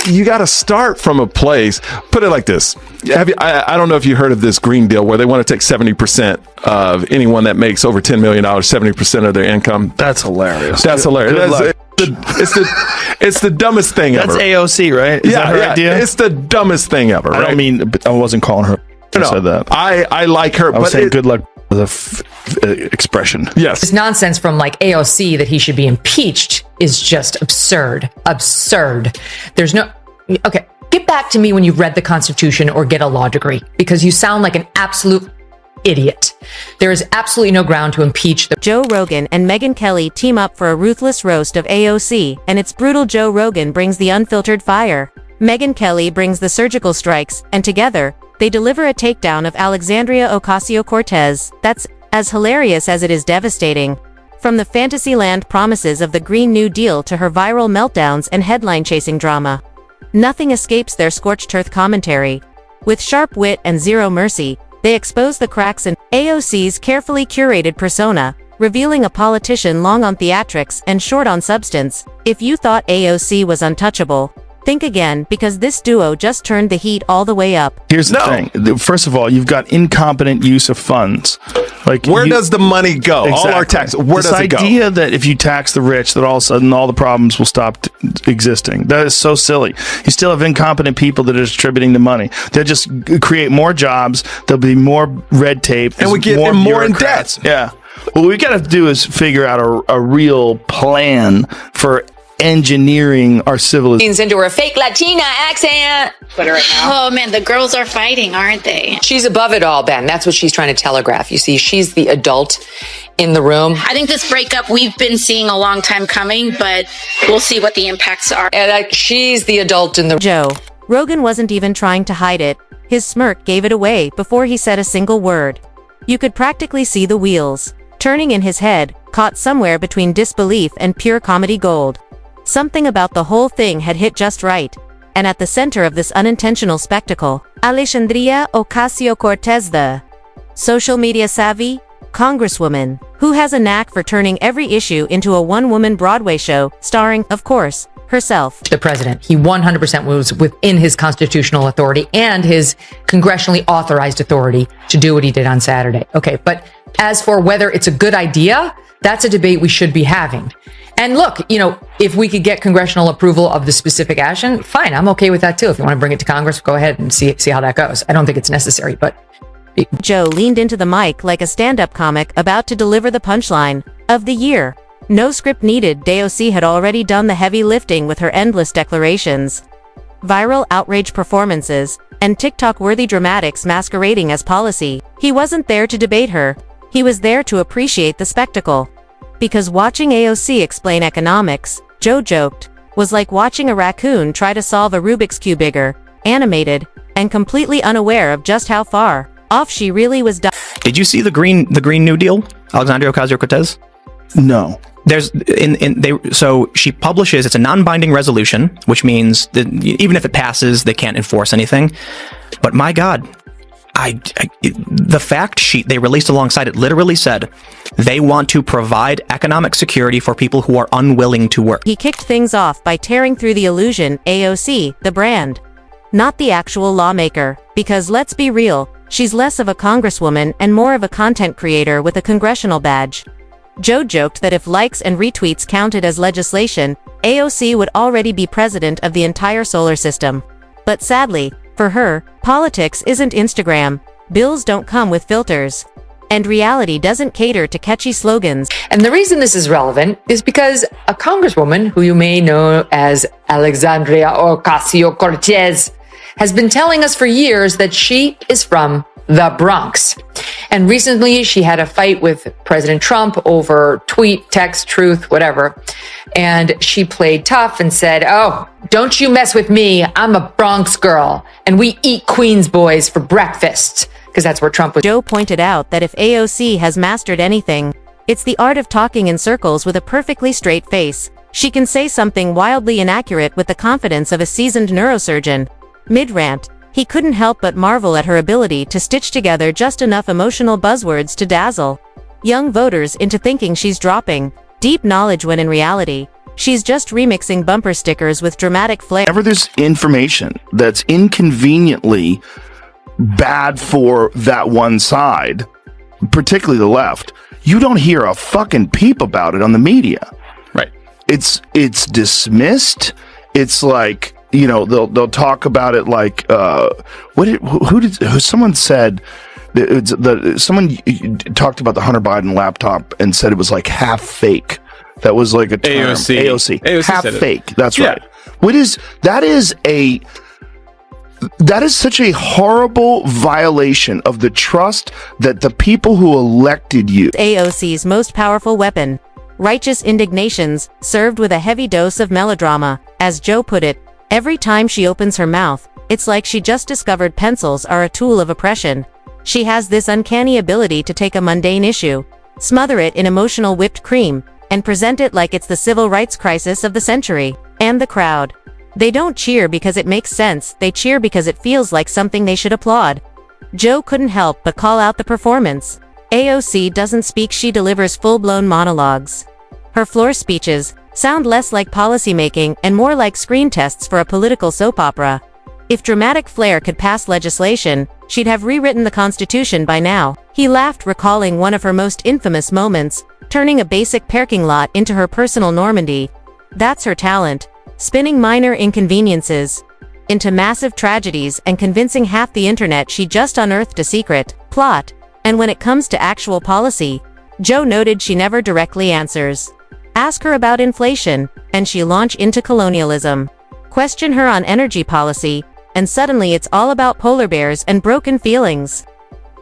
you got to start from a place. Put it like this. I don't know if you heard of this Green Deal where they want to take 70% of anyone that makes over $10 million, 70% of their income. That's hilarious. That's hilarious. It's the dumbest thing ever. That's AOC, right? Is that her idea? It's the dumbest thing ever. Right? I don't mean, I wasn't calling her. I said that. I like her. I was saying good luck with the expression. Yes. This nonsense from like AOC that he should be impeached is just absurd. Absurd. There's no... Okay, get back to me when you've read the Constitution or get a law degree, because you sound like an absolute idiot. There is absolutely no ground to impeach the... Joe Rogan and Megyn Kelly team up for a ruthless roast of AOC, and it's brutal. Joe Rogan brings the unfiltered fire. Megyn Kelly brings the surgical strikes, and together, they deliver a takedown of Alexandria Ocasio-Cortez that's as hilarious as it is devastating. From the Fantasyland promises of the Green New Deal to her viral meltdowns and headline-chasing drama, nothing escapes their scorched earth commentary. With sharp wit and zero mercy, they expose the cracks in AOC's carefully curated persona, revealing a politician long on theatrics and short on substance. If you thought AOC was untouchable, think again, because this duo just turned the heat all the way up. Here's the thing. First of all, you've got incompetent use of funds. Like, where does the money go? Exactly. All our tax. Where does it go? This idea that if you tax the rich, that all of a sudden all the problems will stop existing. That is so silly. You still have incompetent people that are distributing the money. They'll just create more jobs. There'll be more red tape. And we get more in debt. Yeah. What we got to do is figure out a real plan for engineering our civilization into her fake Latina accent. Twitter right now. Oh man, the girls are fighting, aren't they? She's above it all, Ben. That's what she's trying to telegraph. You see, she's the adult in the room. I think this breakup we've been seeing a long time coming, but we'll see what the impacts are. And she's the adult in the... Joe Rogan wasn't even trying to hide it. His smirk gave it away before he said a single word. You could practically see the wheels turning in his head, caught somewhere between disbelief and pure comedy gold. Something about the whole thing had hit just right. And at the center of this unintentional spectacle, Alexandria Ocasio-Cortez, the social media savvy congresswoman, who has a knack for turning every issue into a one-woman Broadway show, starring, of course, herself. The president, he 100% was within his constitutional authority and his congressionally authorized authority to do what he did on Saturday. Okay, but as for whether it's a good idea, that's a debate we should be having. And look, if we could get congressional approval of the specific action, fine, I'm okay with that too. If you want to bring it to Congress, go ahead and see how that goes. I don't think it's necessary, but... Joe leaned into the mic like a stand-up comic about to deliver the punchline of the year. No script needed. AOC had already done the heavy lifting with her endless declarations, viral outrage performances, and TikTok-worthy dramatics masquerading as policy. He wasn't there to debate her. He was there to appreciate the spectacle. Because watching AOC explain economics, Joe joked, was like watching a raccoon try to solve a Rubik's Cube bigger, animated, and completely unaware of just how far off she really was. Did you see the Green New Deal, Alexandria Ocasio-Cortez? No. So she publishes, it's a non-binding resolution, which means that even if it passes, they can't enforce anything. But my God, the fact sheet they released alongside it literally said they want to provide economic security for people who are unwilling to work. He kicked things off by tearing through the illusion, AOC, the brand, not the actual lawmaker, because let's be real, she's less of a congresswoman and more of a content creator with a congressional badge. Joe joked that if likes and retweets counted as legislation, AOC would already be president of the entire solar system. But sadly, for her, politics isn't Instagram, bills don't come with filters, and reality doesn't cater to catchy slogans. And the reason this is relevant is because a congresswoman, who you may know as Alexandria Ocasio-Cortez, has been telling us for years that she is from the Bronx. And recently she had a fight with President Trump over tweet, text, truth, whatever. And she played tough and said, "Oh, don't you mess with me. I'm a Bronx girl and we eat Queens boys for breakfast." Because that's where Trump was. Joe pointed out that if AOC has mastered anything, it's the art of talking in circles with a perfectly straight face. She can say something wildly inaccurate with the confidence of a seasoned neurosurgeon. Mid-rant, he couldn't help but marvel at her ability to stitch together just enough emotional buzzwords to dazzle young voters into thinking she's dropping deep knowledge when in reality, She's just remixing bumper stickers with dramatic flair. Whenever there's information that's inconveniently bad for that one side, particularly the left, you don't hear a fucking peep about it on the media. Right. It's dismissed. It's like, you know, they'll talk about it like someone said someone talked about the Hunter Biden laptop and said it was like half fake. That was like a term. AOC. Half fake. That's right. That is such a horrible violation of the trust that the people who elected you. AOC's most powerful weapon. Righteous indignations, served with a heavy dose of melodrama. As Joe put it, every time she opens her mouth, it's like she just discovered pencils are a tool of oppression. She has this uncanny ability to take a mundane issue, smother it in emotional whipped cream, and present it like it's the civil rights crisis of the century. And the crowd. They don't cheer because it makes sense, they cheer because it feels like something they should applaud. Joe couldn't help but call out the performance. AOC doesn't speak, she delivers full-blown monologues. Her floor speeches sound less like policymaking and more like screen tests for a political soap opera. If dramatic flair could pass legislation, she'd have rewritten the Constitution by now. He laughed, recalling one of her most infamous moments, turning a basic parking lot into her personal Normandy. That's her talent, spinning minor inconveniences into massive tragedies and convincing half the internet she just unearthed a secret plot. And when it comes to actual policy, Joe noted she never directly answers. Ask her about inflation, and she launch into colonialism. Question her on energy policy, and suddenly it's all about polar bears and broken feelings.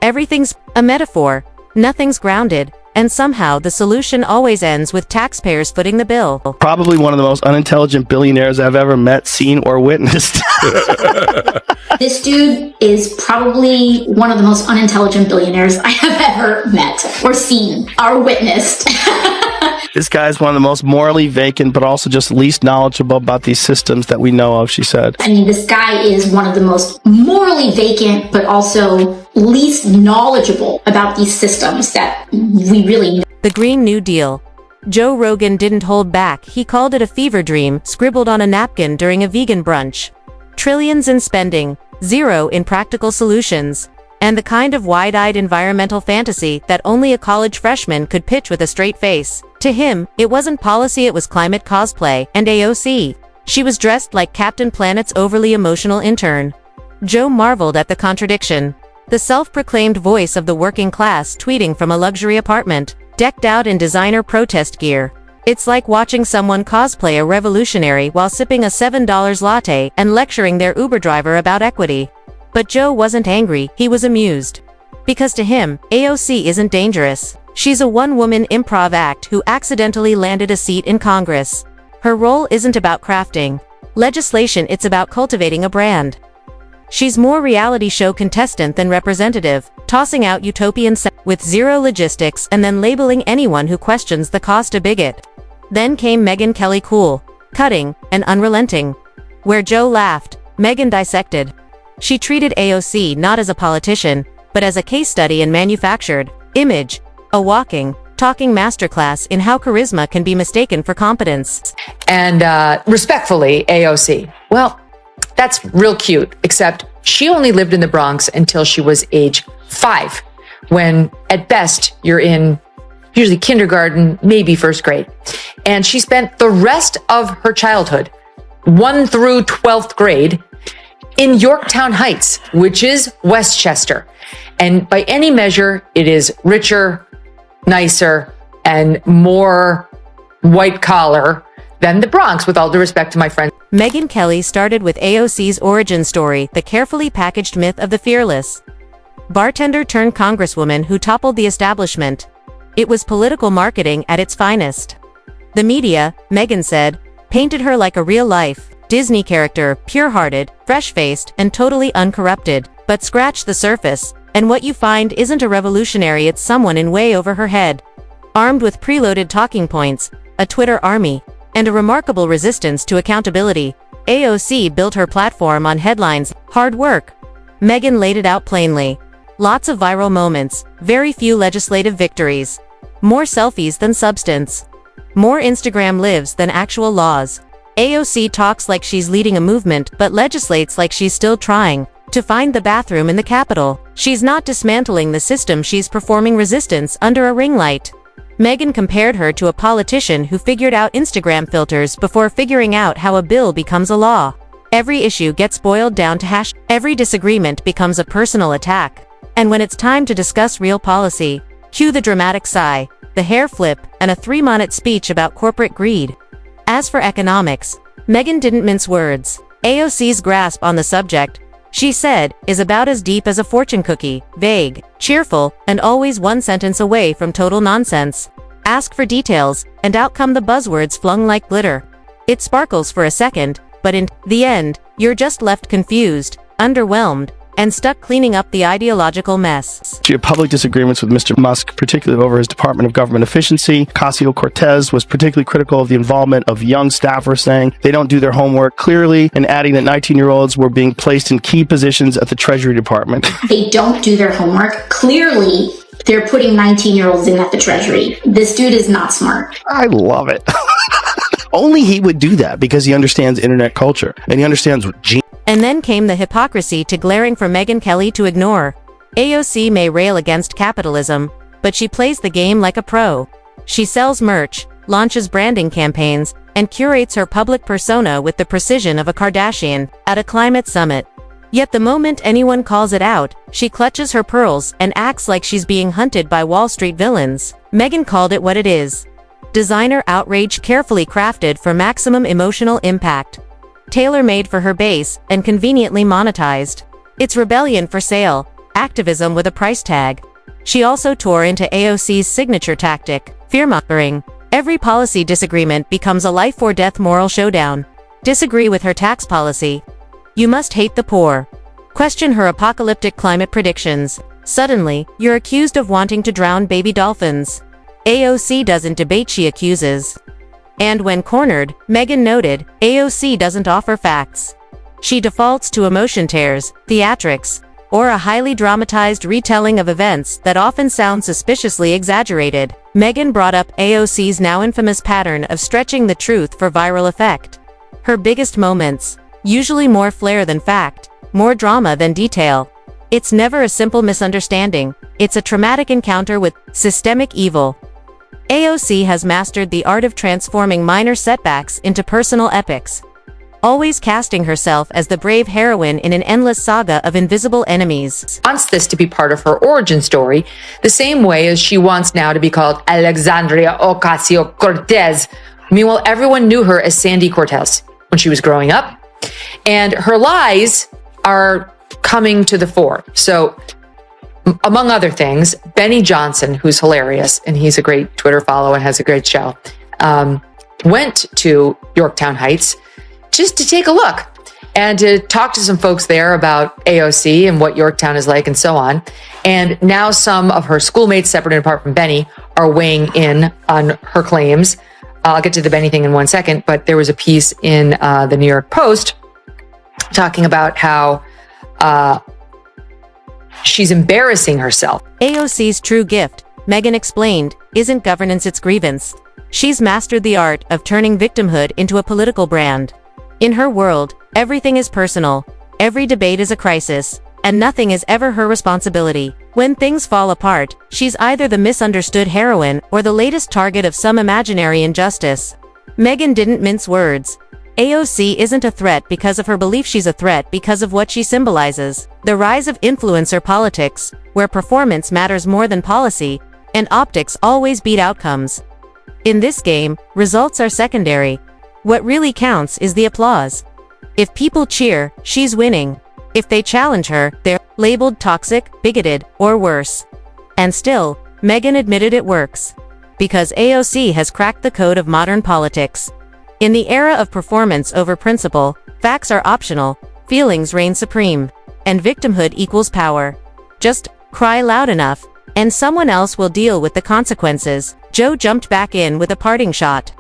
Everything's a metaphor, nothing's grounded, and somehow the solution always ends with taxpayers footing the bill. Probably one of the most unintelligent billionaires I've ever met, seen, or witnessed. This dude is probably one of the most unintelligent billionaires I have ever met or seen or witnessed. This guy's one of the most morally vacant, but also just least knowledgeable about these systems that we know of, she said. I mean, this guy is one of the most morally vacant, but also least knowledgeable about these systems that we really know. The Green New Deal. Joe Rogan didn't hold back. He called it a fever dream, scribbled on a napkin during a vegan brunch. Trillions in spending, zero in practical solutions, and the kind of wide-eyed environmental fantasy that only a college freshman could pitch with a straight face. To him, it wasn't policy, it was climate cosplay, and AOC. She was dressed like Captain Planet's overly emotional intern. Joe marveled at the contradiction. The self-proclaimed voice of the working class tweeting from a luxury apartment, decked out in designer protest gear. It's like watching someone cosplay a revolutionary while sipping a $7 latte and lecturing their Uber driver about equity. But Joe wasn't angry, he was amused. Because to him, AOC isn't dangerous. She's a one-woman improv act who accidentally landed a seat in Congress. Her role isn't about crafting legislation, it's about cultivating a brand. She's more reality show contestant than representative, tossing out utopian with zero logistics and then labeling anyone who questions the cost a bigot. Then came Megyn Kelly, cool, cutting, and unrelenting. Where Joe laughed, Megyn dissected. She treated AOC not as a politician, but as a case study in manufactured image, a walking, talking masterclass in how charisma can be mistaken for competence. And respectfully, AOC, well, that's real cute, except she only lived in the Bronx until she was age 5, when at best you're in usually kindergarten, maybe first grade. And she spent the rest of her childhood, 1 through 12th grade, in Yorktown Heights, which is Westchester. And by any measure, it is richer, nicer, and more white collar than the Bronx, with all due respect to my friend. Megyn Kelly started with AOC's origin story, the carefully packaged myth of the fearless bartender turned congresswoman who toppled the establishment. It was political marketing at its finest. The media, Megyn said, painted her like a real-life Disney character, pure-hearted, fresh-faced, and totally uncorrupted. But scratch the surface, and what you find isn't a revolutionary, it's someone in way over her head. Armed with preloaded talking points, a Twitter army, and a remarkable resistance to accountability, AOC built her platform on headlines, hard work. Megyn laid it out plainly. Lots of viral moments, very few legislative victories. More selfies than substance. More Instagram lives than actual laws. AOC talks like she's leading a movement but legislates like she's still trying to find the bathroom in the Capitol. She's not dismantling the system, she's performing resistance under a ring light. Megyn compared her to a politician who figured out Instagram filters before figuring out how a bill becomes a law. Every issue gets boiled down to every disagreement becomes a personal attack. And when it's time to discuss real policy, cue the dramatic sigh, the hair flip, and a 3-minute speech about corporate greed. As for economics, Megyn didn't mince words. AOC's grasp on the subject, she said, is about as deep as a fortune cookie, vague, cheerful, and always one sentence away from total nonsense. Ask for details, and out come the buzzwords flung like glitter. It sparkles for a second, but in the end, you're just left confused, underwhelmed, and stuck cleaning up the ideological mess. She had public disagreements with Mr. Musk, particularly over his Department of Government Efficiency. Ocasio-Cortez was particularly critical of the involvement of young staffers, saying they don't do their homework clearly, and adding that 19-year-olds were being placed in key positions at the Treasury Department. They don't do their homework. Clearly, they're putting 19-year-olds in at the Treasury. This dude is not smart. I love it. Only he would do that because he understands internet culture, and he understands what And then came the hypocrisy too glaring for Megyn Kelly to ignore. AOC may rail against capitalism, but she plays the game like a pro. She sells merch, launches branding campaigns, and curates her public persona with the precision of a Kardashian at a climate summit. Yet the moment anyone calls it out, she clutches her pearls and acts like she's being hunted by Wall Street villains. Megyn called it what it is. Designer outrage carefully crafted for maximum emotional impact. Tailor-made for her base, and conveniently monetized. It's rebellion for sale, activism with a price tag. She also tore into AOC's signature tactic, fear-mongering. Every policy disagreement becomes a life-or-death moral showdown. Disagree with her tax policy? You must hate the poor. Question her apocalyptic climate predictions. Suddenly, you're accused of wanting to drown baby dolphins. AOC doesn't debate, she accuses. And when cornered, Megyn noted, AOC doesn't offer facts. She defaults to emotion tears, theatrics, or a highly dramatized retelling of events that often sound suspiciously exaggerated. Megyn brought up AOC's now infamous pattern of stretching the truth for viral effect. Her biggest moments, usually more flair than fact, more drama than detail. It's never a simple misunderstanding, it's a traumatic encounter with systemic evil. AOC has mastered the art of transforming minor setbacks into personal epics, always casting herself as the brave heroine in an endless saga of invisible enemies. Wants this to be part of her origin story, the same way as she wants now to be called Alexandria Ocasio-Cortez. Meanwhile, everyone knew her as Sandy Cortez when she was growing up, and her lies are coming to the fore. So, among other things, Benny Johnson, who's hilarious, and he's a great Twitter follow and has a great show, went to Yorktown Heights just to take a look and to talk to some folks there about AOC and what Yorktown is like and so on. And now some of her schoolmates, separate and apart from Benny, are weighing in on her claims. I'll get to the Benny thing in one second, but there was a piece in the New York Post talking about how she's embarrassing herself. AOC's true gift, Megyn explained, isn't governance, it's grievance. She's mastered the art of turning victimhood into a political brand. In her world, everything is personal, every debate is a crisis, and nothing is ever her responsibility. When things fall apart, she's either the misunderstood heroine or the latest target of some imaginary injustice. Megyn didn't mince words. AOC isn't a threat because of her belief, she's a threat because of what she symbolizes. The rise of influencer politics, where performance matters more than policy, and optics always beat outcomes. In this game, results are secondary. What really counts is the applause. If people cheer, she's winning. If they challenge her, they're labeled toxic, bigoted, or worse. And still, Megyn admitted it works. Because AOC has cracked the code of modern politics. In the era of performance over principle, facts are optional, feelings reign supreme, and victimhood equals power. Just cry loud enough, and someone else will deal with the consequences. Joe jumped back in with a parting shot.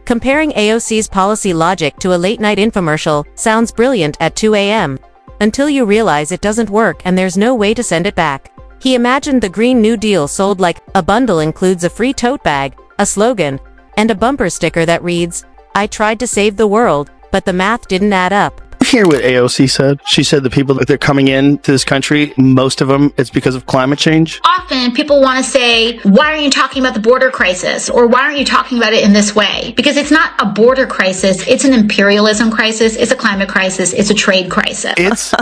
Comparing AOC's policy logic to a late-night infomercial sounds brilliant at 2 a.m. until you realize it doesn't work and there's no way to send it back. He imagined the Green New Deal sold like a bundle includes a free tote bag, a slogan, and a bumper sticker that reads, "I tried to save the world, but the math didn't add up." Hear what AOC said? She said the people that are coming in to this country, most of them, it's because of climate change. Often people want to say, why aren't you talking about the border crisis? Or why aren't you talking about it in this way? Because it's not a border crisis. It's an imperialism crisis. It's a climate crisis. It's a trade crisis. It's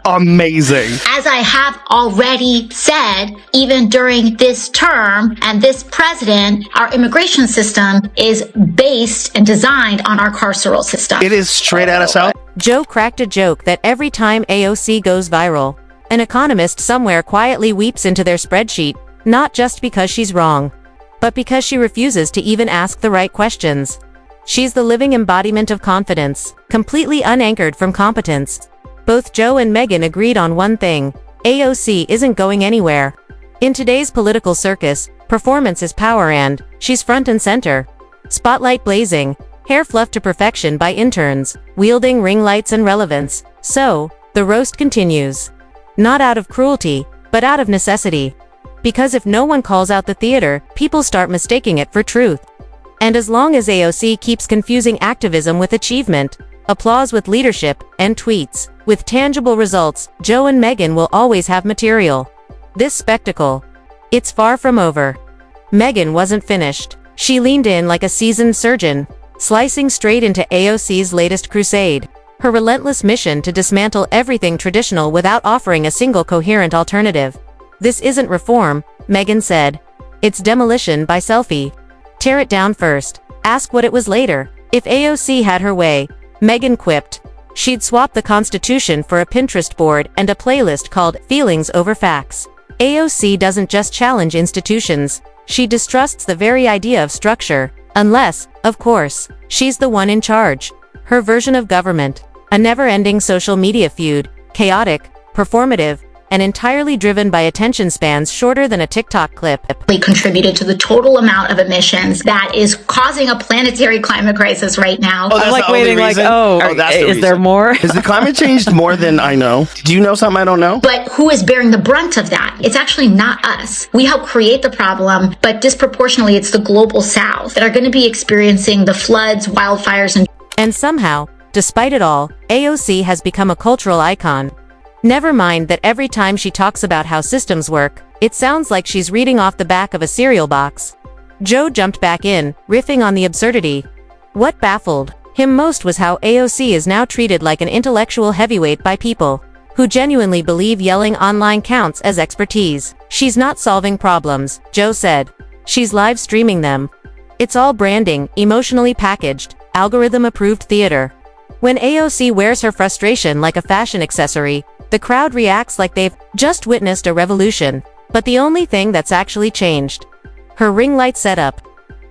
amazing. As I have already said, even during this term and this president, our immigration system is based and designed on our carceral system. It is straight out of South. Joe cracked a joke that every time AOC goes viral, an economist somewhere quietly weeps into their spreadsheet, not just because she's wrong, but because she refuses to even ask the right questions. She's the living embodiment of confidence, completely unanchored from competence. Both Joe and Megyn agreed on one thing: AOC isn't going anywhere. In today's political circus, performance is power, and she's front and center. Spotlight blazing, hair fluffed to perfection by interns, wielding ring lights and relevance. So, the roast continues. Not out of cruelty, but out of necessity. Because if no one calls out the theater, people start mistaking it for truth. And as long as AOC keeps confusing activism with achievement, applause with leadership, and tweets with tangible results, Joe and Megyn will always have material. This spectacle, it's far from over. Megyn wasn't finished. She leaned in like a seasoned surgeon, slicing straight into AOC's latest crusade. Her relentless mission to dismantle everything traditional without offering a single coherent alternative. This isn't reform, Megyn said. It's demolition by selfie. Tear it down first. Ask what it was later. If AOC had her way, Megyn quipped, she'd swap the Constitution for a Pinterest board and a playlist called Feelings Over Facts. AOC doesn't just challenge institutions. She distrusts the very idea of structure. Unless, of course, she's the one in charge. Her version of government, a never-ending social media feud, chaotic, performative, and entirely driven by attention spans shorter than a TikTok clip. Contributed to the total amount of emissions that is causing a planetary climate crisis right now. Oh, that's I'm like the only waiting, like, reason? That's the is there reason. more? Has the climate changed more than I know? Do you know something I don't know? But who is bearing the brunt of that? It's actually not us. We help create the problem, but disproportionately it's the global south that are going to be experiencing the floods, wildfires, And somehow, despite it all, AOC has become a cultural icon. Never mind that every time she talks about how systems work, it sounds like she's reading off the back of a cereal box. Joe jumped back in, riffing on the absurdity. What baffled him most was how AOC is now treated like an intellectual heavyweight by people who genuinely believe yelling online counts as expertise. She's not solving problems, Joe said. She's live streaming them. It's all branding, emotionally packaged, algorithm-approved theater. When AOC wears her frustration like a fashion accessory, the crowd reacts like they've just witnessed a revolution. But the only thing that's actually changed: her ring light setup.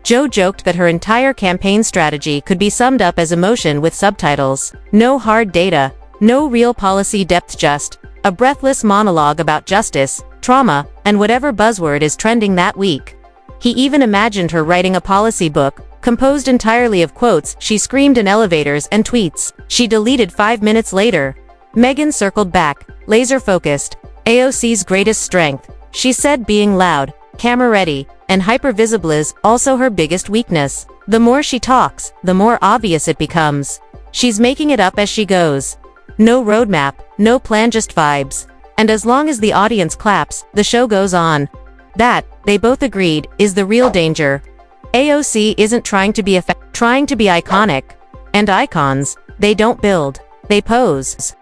Joe joked that her entire campaign strategy could be summed up as emotion with subtitles. No hard data, no real policy depth, just a breathless monologue about justice, trauma, and whatever buzzword is trending that week. He even imagined her writing a policy book, composed entirely of quotes she screamed in elevators and tweets she deleted 5 minutes later. Megyn circled back, laser-focused. AOC's greatest strength, she said, being loud, camera-ready, and hyper-visible is also her biggest weakness. The more she talks, the more obvious it becomes. She's making it up as she goes. No roadmap, no plan, just vibes. And as long as the audience claps, the show goes on. That, they both agreed, is the real danger. AOC isn't trying to be iconic. And icons, they don't build, they pose.